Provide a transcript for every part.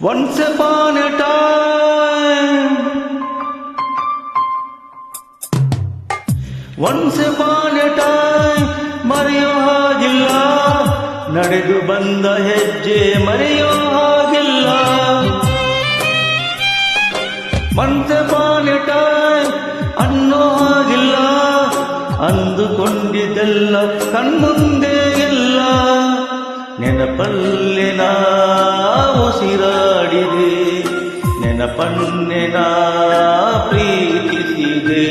Once upon a time, once upon a time, ಮರೆಯೋ ಹಾಗಿಲ್ಲ, ನಡೆದು ಬಂದ ಹೆಜ್ಜೆ ಮರೆಯೋ ಹಾಗಿಲ್ಲ. Once upon a time ಅನ್ನೋ ಹಾಗಿಲ್ಲ, ಅಂದುಕೊಂಡಿದ್ದೆಲ್ಲ ಕಣ್ಮುಂದೆ ಎಲ್ಲ. ನೆನಪಲ್ಲೆ ನಾ ಉಸಿರಾಡಿದೆ, ನೆನಪನ್ನೆ ನಾ ಪ್ರೀತಿಸಿದೆ.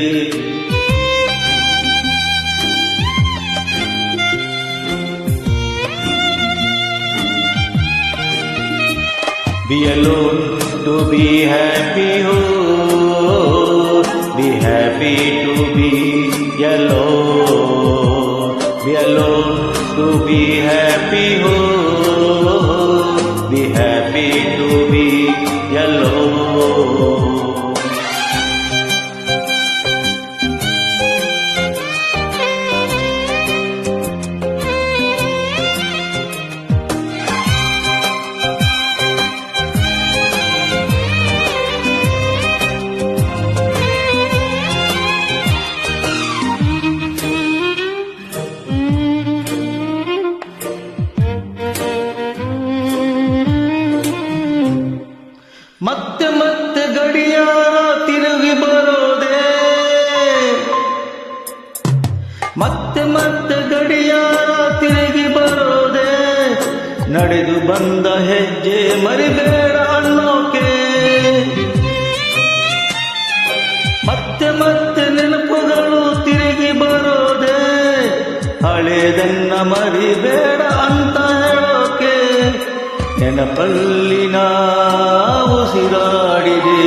Be alone to be happy, oh, be happy to be alone. Be alone to be happy, oh, be happy to be alone. ಮತ್ತೆ ಮತ್ತೆ ಗಡಿಯಾರ ತಿರುಗಿ ಬರೋದೆ, ಮತ್ತೆ ಮತ್ತೆ ಗಡಿಯಾರ ತಿರುಗಿ ಬರೋದೆ. ನಡೆದು ಬಂದ ಹೆಜ್ಜೆ ಮರಿಬೇಡ ಅನ್ನೋಕೆ, ಮತ್ತೆ ಮತ್ತೆ ನೆನಪುಗಳು ತಿರುಗಿ ಬರೋದೆ. ಹಳೇದನ್ನ ಮರಿಬೇಡ ಅಂತ ಹೇಳೋಕೆ, ನೆನಪಲ್ಲಿ ನಾ ಉಸಿರಾಡಿದೆ,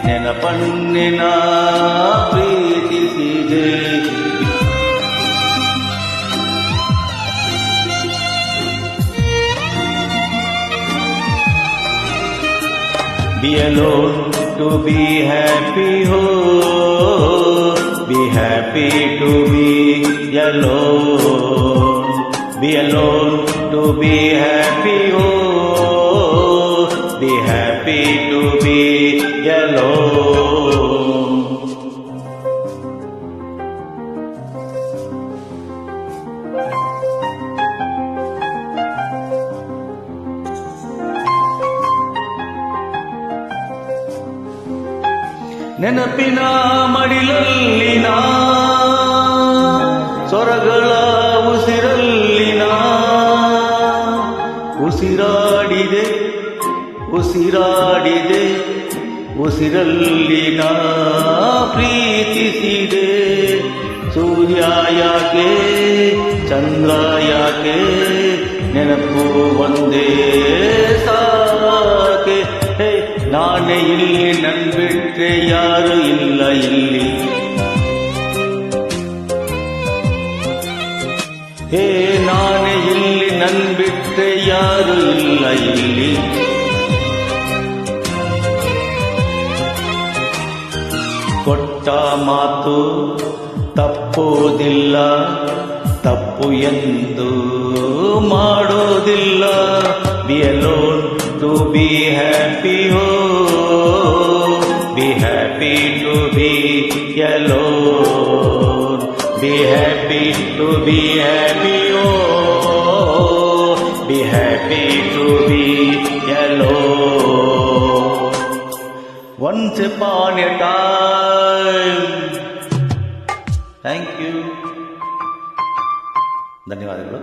ನೆನಪನ್ನೆ ನಾ ಪ್ರೀತಿಸಿದೆ. Be alone to be happy, oh, be happy to be alone. Be alone to be happy, oh, be happy to be alone. ನೆನಪಿನ ಮಡಿಲಲ್ಲಿನ ಸ್ವರಗಳ ಉಸಿರಲ್ಲಿನ ಉಸಿರಾಡಿದೆ, ಉಸಿರಾಡಿದೆ, ಉಸಿರಲ್ಲಿನ ಪ್ರೀತಿಸಿದೆ. ಸೂರ್ಯ ಯಾಕೆ ಚಂದ್ರ ಯಾಕೆ, ನೆನಪು ಒಂದೇ ಸಾಕೆ. ನಾನೇ ಇಲ್ಲಿ ನನ್ ಬಿಟ್ರೆ ಯಾರು ಇಲ್ಲ ಇಲ್ಲಿ, ಹೇ ನಾನೇ ಇಲ್ಲಿ ನನ್ ಬಿಟ್ರೆ ಯಾರು ಇಲ್ಲ ಇಲ್ಲಿ. ಕೊಟ್ಟ ಮಾತು ತಪ್ಪೋದಿಲ್ಲ, ತಪ್ಪು ಎಂದು ಮಾಡೋದಿಲ್ಲ. Be alone to be happy, oh, be happy to be alone. Be happy to be happy, oh, be happy to be alone. Once upon a time. Thank you. ಧನ್ಯವಾದಗಳು.